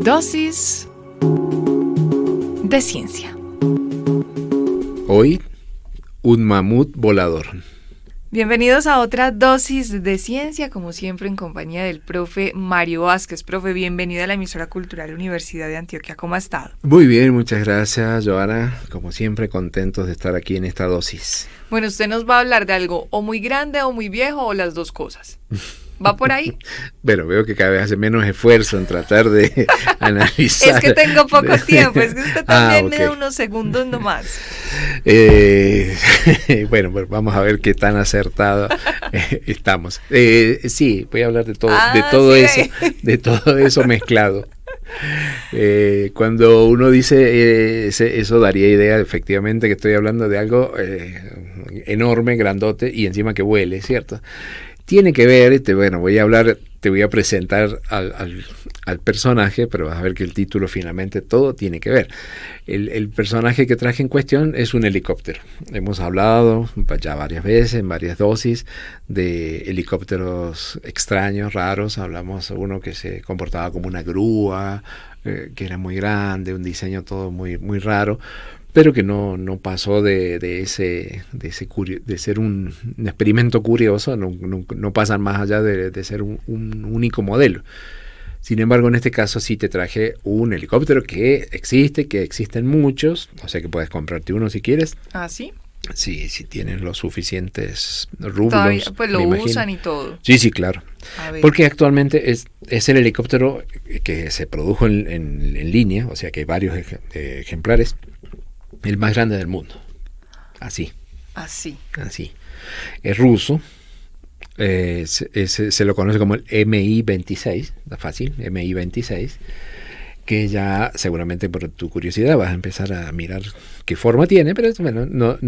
Dosis de ciencia. Hoy, un mamut volador. Bienvenidos a otra dosis de ciencia, como siempre en compañía del profe Mario Vázquez. Profe, bienvenido a la emisora cultural Universidad de Antioquia. ¿Cómo ha estado? Muy bien, muchas gracias, Joana. Como siempre, contentos de estar aquí en esta dosis. Bueno, usted nos va a hablar de algo o muy grande o muy viejo o las dos cosas. ¿Va por ahí? Bueno, veo que cada vez hace menos esfuerzo en tratar de analizar. Es que tengo poco tiempo, es que usted también me da unos segundos nomás. Bueno, pues vamos a ver qué tan acertado estamos. Sí, voy a hablar de todo, de todo eso mezclado. Cuando uno dice eso daría idea efectivamente que estoy hablando de algo enorme, grandote y encima que vuele, ¿cierto? Tiene que ver, te voy a presentar al personaje, pero vas a ver que el título finalmente todo tiene que ver. El personaje que traje en cuestión es un helicóptero. Hemos hablado ya varias veces, en varias dosis, de helicópteros extraños, raros. Hablamos de uno que se comportaba como una grúa, que era muy grande, un diseño todo muy, muy raro, pero que no pasó de ser un experimento curioso, no pasan más allá de ser un único modelo. Sin embargo, en este caso sí te traje un helicóptero que existen muchos, o sea que puedes comprarte uno si quieres. ¿Ah, sí? Sí, si tienen los suficientes rublos. Todavía, pues lo usan y todo. Sí, claro. Porque actualmente es el helicóptero que se produjo en línea, o sea que hay varios ejemplares. El más grande del mundo. Así. Es ruso. Se lo conoce como el Mi-26. Está fácil. Mi-26. Que ya seguramente por tu curiosidad vas a empezar a mirar qué forma tiene, pero bueno,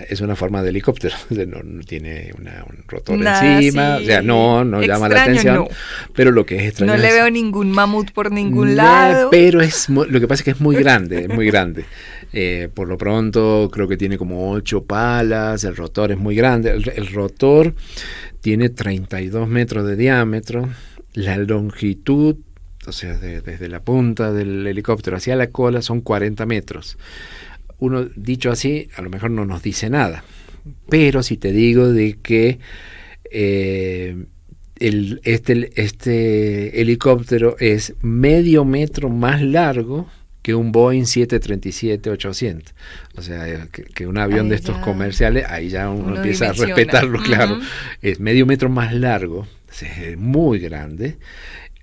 es una forma de helicóptero. No tiene un rotor encima. Sí. O sea, no llama la atención. No. Pero lo que es extraño no le veo ningún mamut por ningún lado. Pero lo que pasa es que es muy grande, es muy grande. Por lo pronto creo que tiene como 8 palas, el rotor es muy grande. El rotor tiene 32 metros de diámetro, la longitud, o sea, desde la punta del helicóptero hacia la cola son 40 metros. Uno, dicho así, a lo mejor no nos dice nada. Pero si te digo de que este helicóptero es medio metro más largo que un Boeing 737-800. O sea, que un avión de estos comerciales, ahí ya uno empieza a respetarlo, claro. Es medio metro más largo, es muy grande.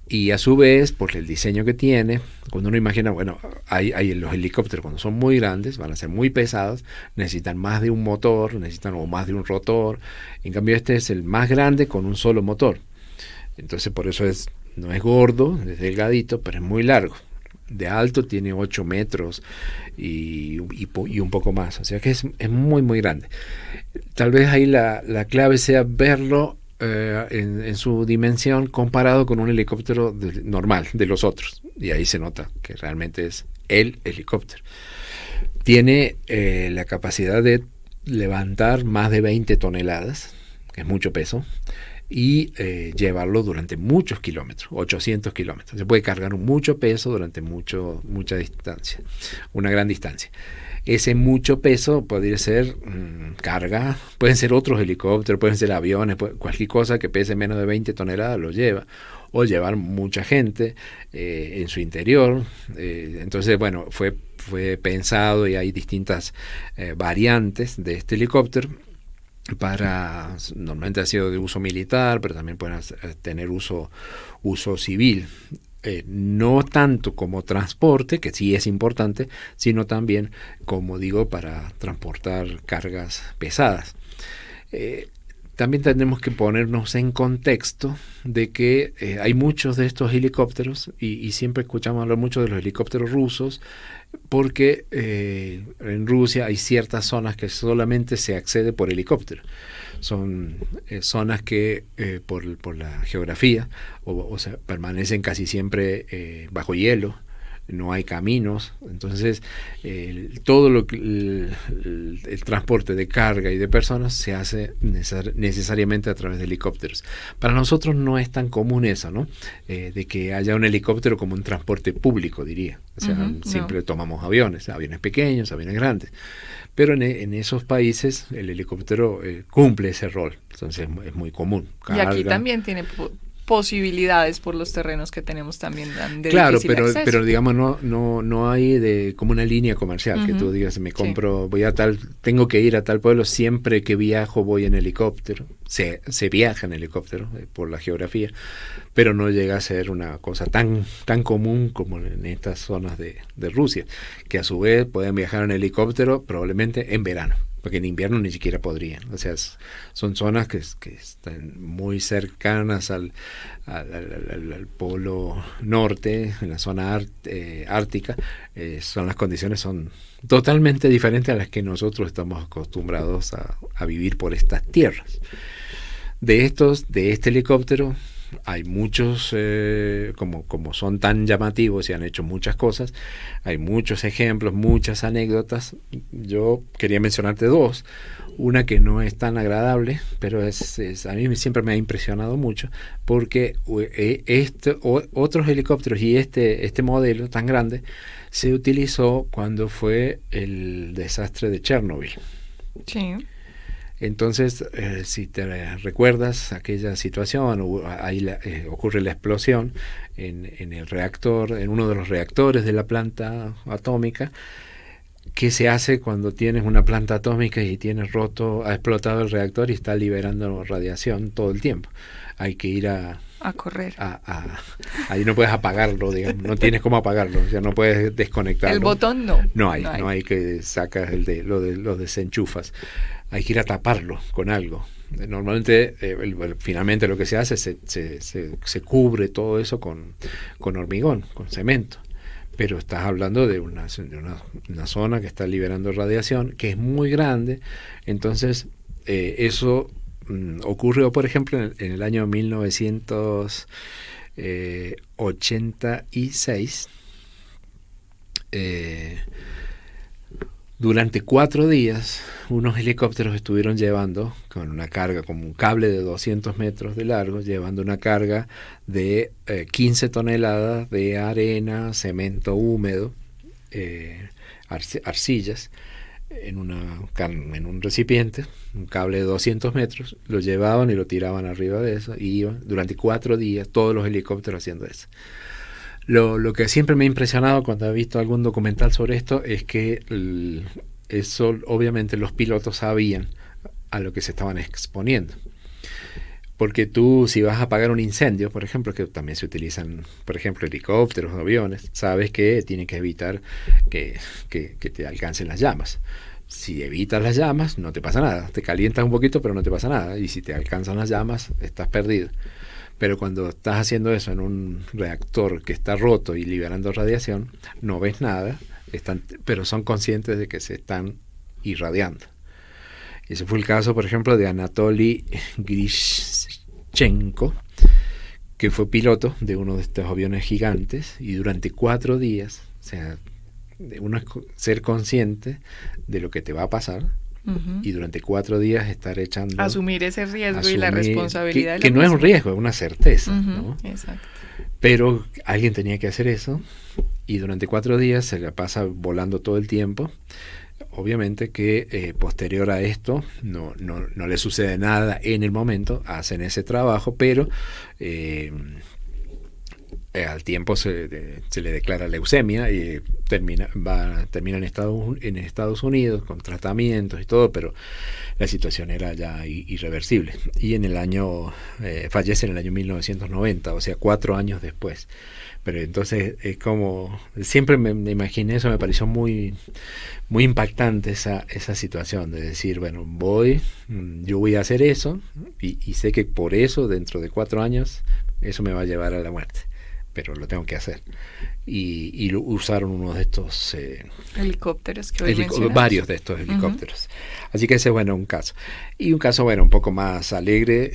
Y a su vez, por el diseño que tiene, cuando uno imagina, bueno, hay los helicópteros cuando son muy grandes, van a ser muy pesados, necesitan más de un motor, o más de un rotor. En cambio, este es el más grande con un solo motor. Entonces, por eso no es gordo, es delgadito, pero es muy largo. De alto tiene 8 metros y un poco más. O sea que es muy, muy grande. Tal vez ahí la clave sea verlo en su dimensión comparado con un helicóptero normal de los otros, y ahí se nota que realmente es el helicóptero. Tiene la capacidad de levantar más de 20 toneladas, que es mucho peso, y llevarlo durante muchos kilómetros, 800 kilómetros. Se puede cargar mucho peso durante mucha distancia, una gran distancia. Ese mucho peso podría ser carga, pueden ser otros helicópteros, pueden ser aviones, cualquier cosa que pese menos de 20 toneladas lo lleva, o llevar mucha gente en su interior. Entonces, bueno, fue pensado y hay distintas variantes de este helicóptero. Normalmente ha sido de uso militar, pero también pueden tener uso civil. No tanto como transporte, que sí es importante, sino también, como digo, para transportar cargas pesadas. También tenemos que ponernos en contexto de que hay muchos de estos helicópteros, y siempre escuchamos hablar mucho de los helicópteros rusos, porque en Rusia hay ciertas zonas que solamente se accede por helicóptero. Son zonas que por la geografía o sea, permanecen casi siempre bajo hielo, no hay caminos, entonces todo el transporte de carga y de personas se hace necesariamente a través de helicópteros. Para nosotros no es tan común eso, ¿no? De que haya un helicóptero como un transporte público, diría. O sea, siempre tomamos aviones pequeños, aviones grandes. Pero en esos países el helicóptero cumple ese rol, entonces es muy común. Carga. Y aquí también tiene posibilidades por los terrenos que tenemos también de claro, difícil acceso. pero digamos no hay como una línea comercial que tú digas me compro, tengo que ir a tal pueblo, siempre que viajo voy en helicóptero, se viaja en helicóptero por la geografía, pero no llega a ser una cosa tan común como en estas zonas de Rusia, que a su vez pueden viajar en helicóptero probablemente en verano, porque en invierno ni siquiera podrían. O sea, son zonas que están muy cercanas al polo norte, en la zona ártica. Las condiciones son totalmente diferentes a las que nosotros estamos acostumbrados a vivir por estas tierras. De este helicóptero hay muchos, como son tan llamativos y han hecho muchas cosas, hay muchos ejemplos, muchas anécdotas. Yo quería mencionarte dos. Una que no es tan agradable, pero a mí siempre me ha impresionado mucho, porque otros helicópteros y este modelo tan grande se utilizó cuando fue el desastre de Chernobyl. Sí. Entonces, si te recuerdas aquella situación, ahí ocurre la explosión en el reactor, en uno de los reactores de la planta atómica. ¿Qué se hace cuando tienes una planta atómica y ha explotado el reactor y está liberando radiación todo el tiempo? Hay que ir a correr. Ahí no puedes apagarlo, digamos, no tienes cómo apagarlo, o sea, no puedes desconectarlo. El botón no. No hay que sacas lo desenchufas. Hay que ir a taparlo con algo. Normalmente, finalmente lo que se hace se cubre todo eso con hormigón, con cemento. Pero estás hablando de una zona que está liberando radiación, que es muy grande. Entonces, eso ocurrió, por ejemplo, en el año 1986. Durante 4 días, unos helicópteros estuvieron llevando con una carga, como un cable de 200 metros de largo, llevando una carga de 15 toneladas de arena, cemento húmedo, arcillas, en un recipiente, un cable de 200 metros, lo llevaban y lo tiraban arriba de eso, y iban durante 4 días todos los helicópteros haciendo eso. Lo que siempre me ha impresionado cuando he visto algún documental sobre esto es que eso, obviamente los pilotos sabían a lo que se estaban exponiendo. Porque tú, si vas a apagar un incendio, por ejemplo, que también se utilizan, por ejemplo, helicópteros, aviones, sabes que tienes que evitar que te alcancen las llamas. Si evitas las llamas, no te pasa nada. Te calientas un poquito, pero no te pasa nada. Y si te alcanzan las llamas, estás perdido. Pero cuando estás haciendo eso en un reactor que está roto y liberando radiación, no ves nada, pero son conscientes de que se están irradiando. Ese fue el caso, por ejemplo, de Anatoly Grishchenko, que fue piloto de uno de estos aviones gigantes, y durante 4 días, o sea, uno es ser consciente de lo que te va a pasar, y durante 4 días estar echando... Asumir ese riesgo y la responsabilidad. Que no es un riesgo, es una certeza, ¿no? Exacto. Pero alguien tenía que hacer eso, y durante 4 días se la pasa volando todo el tiempo. Obviamente que posterior a esto no le sucede nada en el momento, hacen ese trabajo, pero al tiempo se le declara leucemia y termina en Estados Unidos con tratamientos y todo, pero la situación era ya irreversible. Y fallece en el año 1990, o sea, 4 años después. Pero entonces es como, siempre me imaginé eso, me pareció muy, muy impactante esa situación de decir, bueno, yo voy a hacer eso y sé que por eso dentro de 4 años eso me va a llevar a la muerte, pero lo tengo que hacer. Y usaron uno de estos helicópteros que hoy mencionas. Varios de estos helicópteros. Así que ese es, un caso. Y un caso, un poco más alegre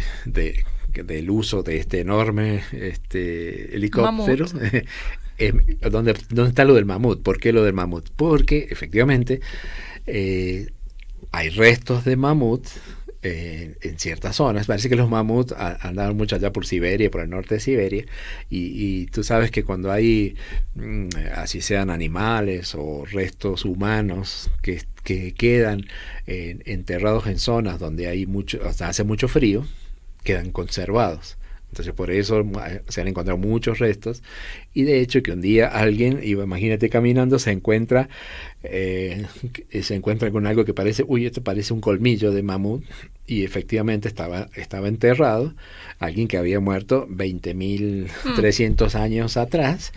del uso de este enorme helicóptero. ¿Dónde está lo del mamut? ¿Por qué lo del mamut? Porque efectivamente hay restos de mamut en ciertas zonas. Parece que los mamuts andaban mucho allá por Siberia, por el norte de Siberia, y tú sabes que cuando hay, así sean animales o restos humanos que quedan enterrados en zonas donde hay hace mucho frío, quedan conservados. Entonces por eso se han encontrado muchos restos, y de hecho que un día alguien iba, imagínate, caminando, se encuentra con algo que parece, esto parece un colmillo de mamut, y efectivamente estaba enterrado alguien que había muerto 20.300 años atrás.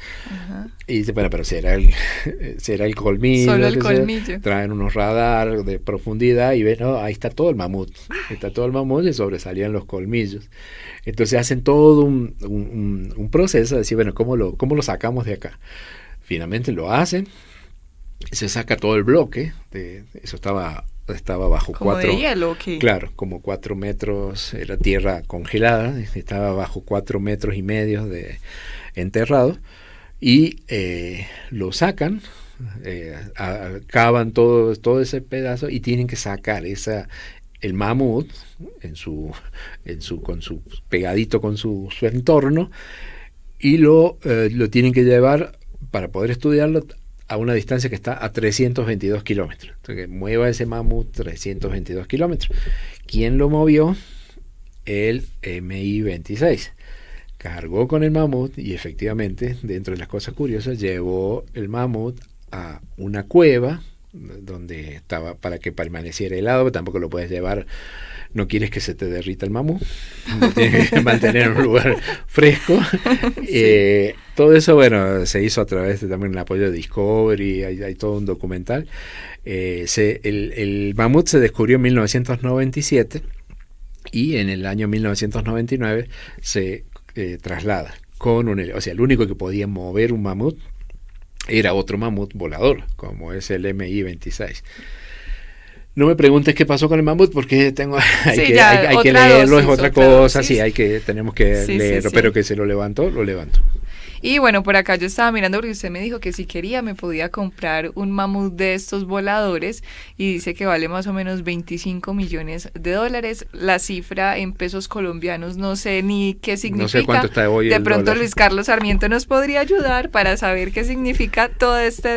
Y dice, bueno, pero será el colmillo. Solo el colmillo. Traen unos radar de profundidad y ven, no, ahí está todo el mamut. Está todo el mamut y sobresalían los colmillos. Entonces hacen todo un proceso de decir, bueno, ¿cómo lo sacamos de acá? Finalmente lo hacen, se saca todo el bloque, eso estaba bajo como 4 de hielo, ¿qué? Claro, como 4 metros, era tierra congelada, estaba bajo 4,5 metros de enterrado, y lo sacan, cavan todo ese pedazo y tienen que sacar el mamut con su pegadito con su entorno, y lo tienen que llevar para poder estudiarlo a una distancia que está a 322 kilómetros. Entonces, que mueva ese mamut 322 kilómetros. ¿Quién lo movió? El Mi-26. Cargó con el mamut y efectivamente, dentro de las cosas curiosas, llevó el mamut a una cueva donde estaba para que permaneciera helado, pero tampoco lo puedes llevar, no quieres que se te derrita el mamut, lo tienes que mantener en un lugar fresco. Sí. Todo eso, bueno, se hizo a través de también el apoyo de Discovery, hay todo un documental. El mamut se descubrió en 1997 y en el año 1999 se traslada con el único que podía mover un mamut era otro mamut volador, como es el Mi-26. No me preguntes qué pasó con el mamut, porque hay que leerlo, es otra cosa, tenemos que leerlo, pero que se lo levantó. Y bueno, por acá yo estaba mirando porque usted me dijo que si quería me podía comprar un mamut de estos voladores, y dice que vale más o menos $25 millones. La cifra en pesos colombianos no sé ni qué significa. No sé cuánto está hoy de el pronto dólar. Luis Carlos Sarmiento nos podría ayudar para saber qué significa todo esto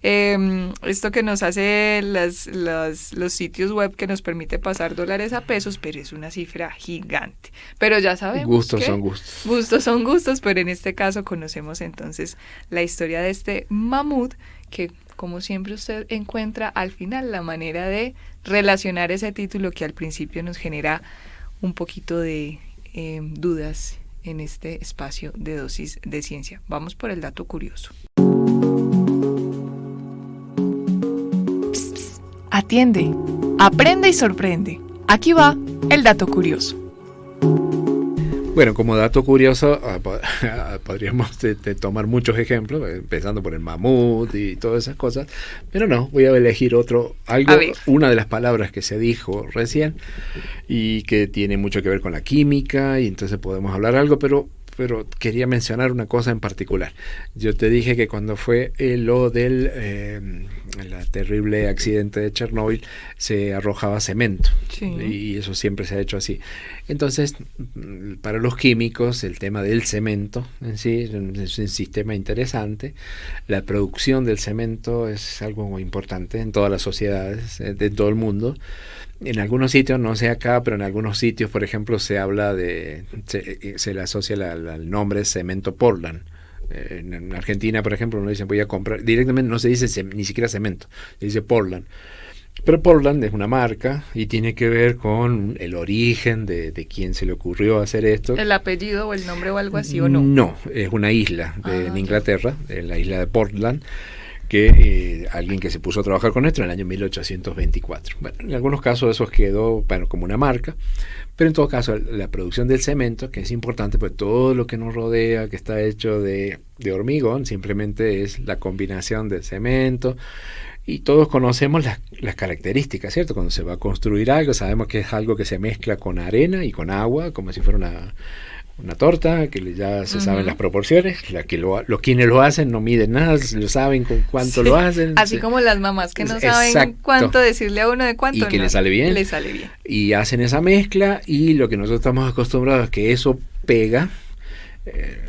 que nos hace los sitios web, que nos permite pasar dólares a pesos, pero es una cifra gigante. Pero ya sabemos Gustos son gustos. Gustos son gustos, pero en este caso conocemos entonces la historia de este mamut, que como siempre usted encuentra al final la manera de relacionar ese título que al principio nos genera un poquito de dudas en este espacio de dosis de ciencia. Vamos por el dato curioso. Psst, psst, atiende, aprende y sorprende. Aquí va el dato curioso. Bueno, como dato curioso, podríamos tomar muchos ejemplos, empezando por el mamut y todas esas cosas, pero no, voy a elegir una de las palabras que se dijo recién y que tiene mucho que ver con la química, y entonces podemos hablar algo, pero quería mencionar una cosa en particular. Yo te dije que cuando fue lo del el terrible accidente de Chernóbil, se arrojaba cemento, sí. Y eso siempre se ha hecho así. Entonces, para los químicos, el tema del cemento en sí es un sistema interesante. La producción del cemento es algo muy importante en todas las sociedades de todo el mundo. En algunos sitios, no sé acá, pero en algunos sitios, por ejemplo, se habla se le asocia al nombre cemento Portland. En Argentina, por ejemplo, uno dice voy a comprar, directamente no se dice ni siquiera cemento, se dice Portland. Pero Portland es una marca y tiene que ver con el origen de quién se le ocurrió hacer esto. ¿El apellido o el nombre o algo así o no? No, es una isla en Inglaterra, la isla de Portland, que alguien que se puso a trabajar con esto en el año 1824. Bueno, en algunos casos eso quedó como una marca, pero en todo caso la producción del cemento, que es importante, pues todo lo que nos rodea, que está hecho de hormigón, simplemente es la combinación del cemento. Y todos conocemos las características, ¿cierto? Cuando se va a construir algo, sabemos que es algo que se mezcla con arena y con agua, como si fuera una torta, que ya se saben las proporciones. Los quienes lo hacen no miden nada, lo saben con cuánto lo hacen. Así como las mamás que no saben cuánto decirle a uno de cuánto. Y que le sale bien. Le sale bien. Y hacen esa mezcla, y lo que nosotros estamos acostumbrados es que eso pega.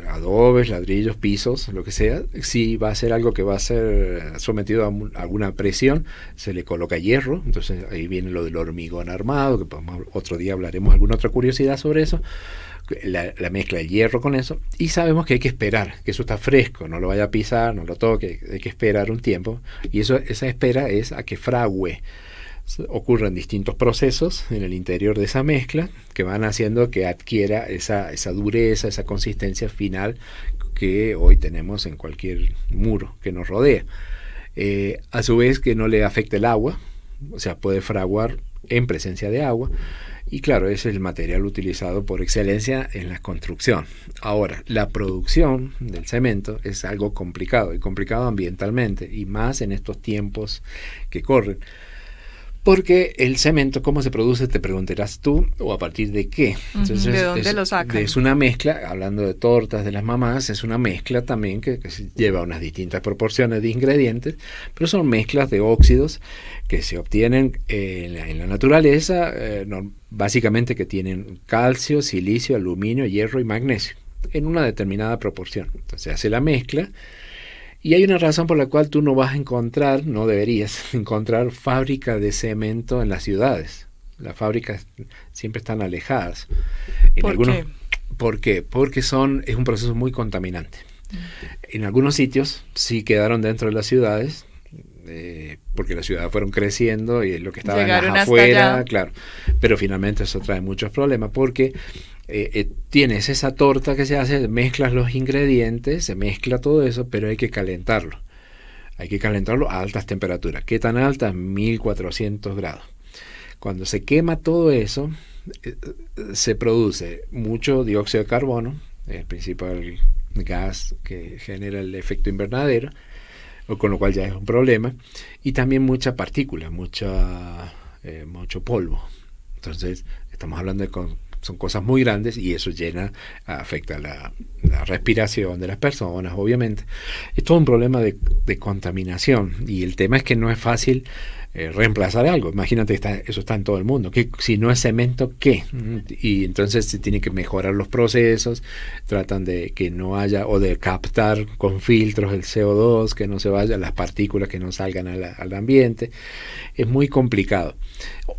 Adobes, ladrillos, pisos, lo que sea. Si va a ser algo que va a ser sometido a alguna presión, se le coloca hierro. Entonces ahí viene lo del hormigón armado, que otro día hablaremos alguna otra curiosidad sobre eso. La mezcla de hierro con eso, y sabemos que hay que esperar, que eso está fresco, no lo vaya a pisar, no lo toque, hay que esperar un tiempo, y esa espera es a que fragüe. Ocurren distintos procesos en el interior de esa mezcla que van haciendo que adquiera esa dureza, esa consistencia final que hoy tenemos en cualquier muro que nos rodea. A su vez, que no le afecte el agua, o sea, puede fraguar en presencia de agua. Y claro, ese es el material utilizado por excelencia en la construcción. Ahora, la producción del cemento es algo complicado, y complicado ambientalmente, y más en estos tiempos que corren. Porque el cemento, ¿cómo se produce? Te preguntarás tú, o a partir de qué. Entonces, ¿de dónde lo sacan? Es una mezcla, hablando de tortas de las mamás, es una mezcla también que lleva unas distintas proporciones de ingredientes, pero son mezclas de óxidos que se obtienen en la naturaleza, básicamente que tienen calcio, silicio, aluminio, hierro y magnesio, en una determinada proporción. Entonces se hace la mezcla. Y hay una razón por la cual tú no vas a encontrar, no deberías encontrar fábricas de cemento en las ciudades. Las fábricas siempre están alejadas. ¿Por qué? Porque es un proceso muy contaminante. En algunos sitios sí quedaron dentro de las ciudades, porque las ciudades fueron creciendo y lo que estaba llegaron afuera, claro. Pero finalmente eso trae muchos problemas, porque tienes esa torta que se hace, mezclas los ingredientes, se mezcla todo eso, pero hay que calentarlo. Hay que calentarlo a altas temperaturas. ¿Qué tan altas? 1400 grados. Cuando se quema todo eso, se produce mucho dióxido de carbono, el principal gas que genera el efecto invernadero, con lo cual ya es un problema, y también mucha partícula, mucho polvo. Entonces, estamos hablando son cosas muy grandes, y eso afecta la respiración de las personas, obviamente. Es todo un problema de contaminación, y el tema es que no es fácil reemplazar algo. Imagínate, eso está en todo el mundo. Si no es cemento, ¿qué? Y entonces se tiene que mejorar los procesos, tratan de que no haya, o de captar con filtros el CO2, que no se vaya, las partículas que no salgan al ambiente. Es muy complicado.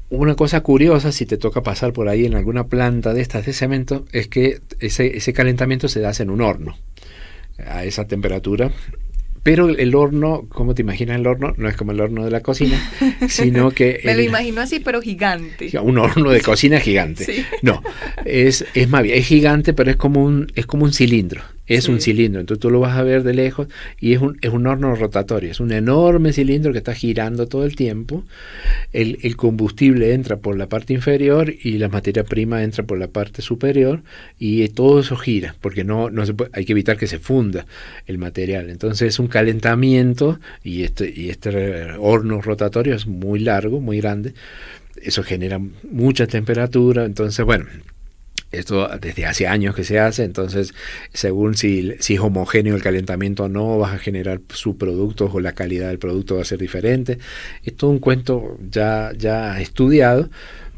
Una cosa curiosa, si te toca pasar por ahí en alguna planta de estas de cemento, es que ese calentamiento se hace en un horno a esa temperatura. Pero el horno, ¿cómo te imaginas el horno? No es como el horno de la cocina, sino que... Me lo imagino así, pero gigante. Un horno de cocina gigante. Sí. No, es más bien, es gigante, pero es como un cilindro. Es un cilindro, entonces tú lo vas a ver de lejos, y es un horno rotatorio, es un enorme cilindro que está girando todo el tiempo. El combustible entra por la parte inferior y la materia prima entra por la parte superior, y todo eso gira, porque no se puede, hay que evitar que se funda el material. Entonces es un calentamiento, y este horno rotatorio es muy largo, muy grande. Eso genera mucha temperatura. Entonces, bueno, esto desde hace años que se hace. Entonces, según si es homogéneo el calentamiento o no, vas a generar subproductos, o la calidad del producto va a ser diferente. Es todo un cuento ya estudiado,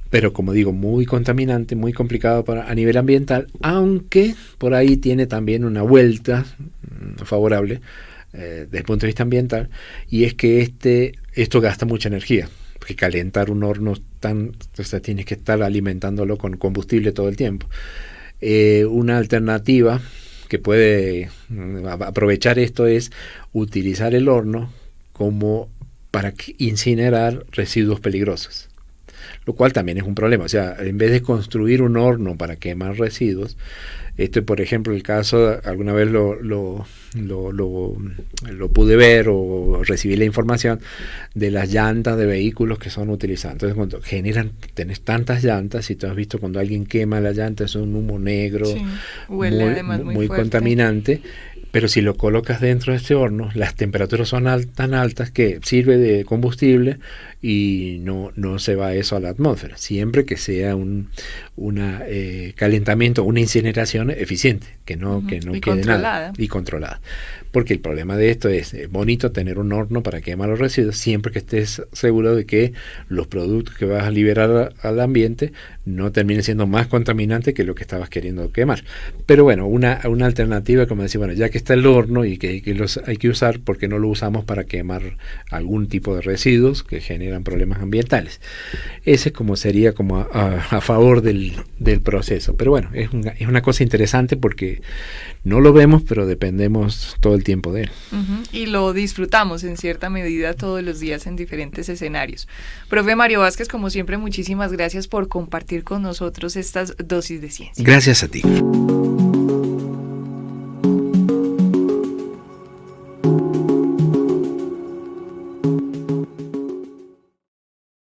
pero como digo, muy contaminante, muy complicado a nivel ambiental, aunque por ahí tiene también una vuelta favorable desde el punto de vista ambiental, y es que esto gasta mucha energía. Que calentar un horno entonces tienes que estar alimentándolo con combustible todo el tiempo. Una alternativa que puede aprovechar esto es utilizar el horno como para incinerar residuos peligrosos. lo cual también es un problema. O sea, en vez de construir un horno para quemar residuos, por ejemplo, el caso, alguna vez lo pude ver o recibí la información de las llantas de vehículos que son utilizadas. Entonces, cuando tenés tantas llantas, y tú has visto cuando alguien quema la llanta, es un humo negro, sí, huele además muy contaminante. Pero si lo colocas dentro de este horno, las temperaturas son tan altas que sirve de combustible y no se va eso a la atmósfera. Siempre que sea un calentamiento, una incineración eficiente, que no quede nada y controlada. Porque el problema de esto es bonito tener un horno para quemar los residuos, siempre que estés seguro de que los productos que vas a liberar al ambiente no terminen siendo más contaminantes que lo que estabas queriendo quemar. Pero bueno, una alternativa, como decir, bueno, ya que está el horno y que los hay que usar, ¿por qué no lo usamos para quemar algún tipo de residuos que generan problemas ambientales? Ese sería a favor del proceso. Pero bueno, es una cosa interesante porque no lo vemos, pero dependemos todo el tiempo de él. Y lo disfrutamos en cierta medida todos los días en diferentes escenarios. Profe Mario Vázquez, como siempre, muchísimas gracias por compartir con nosotros estas dosis de ciencia. Gracias a ti.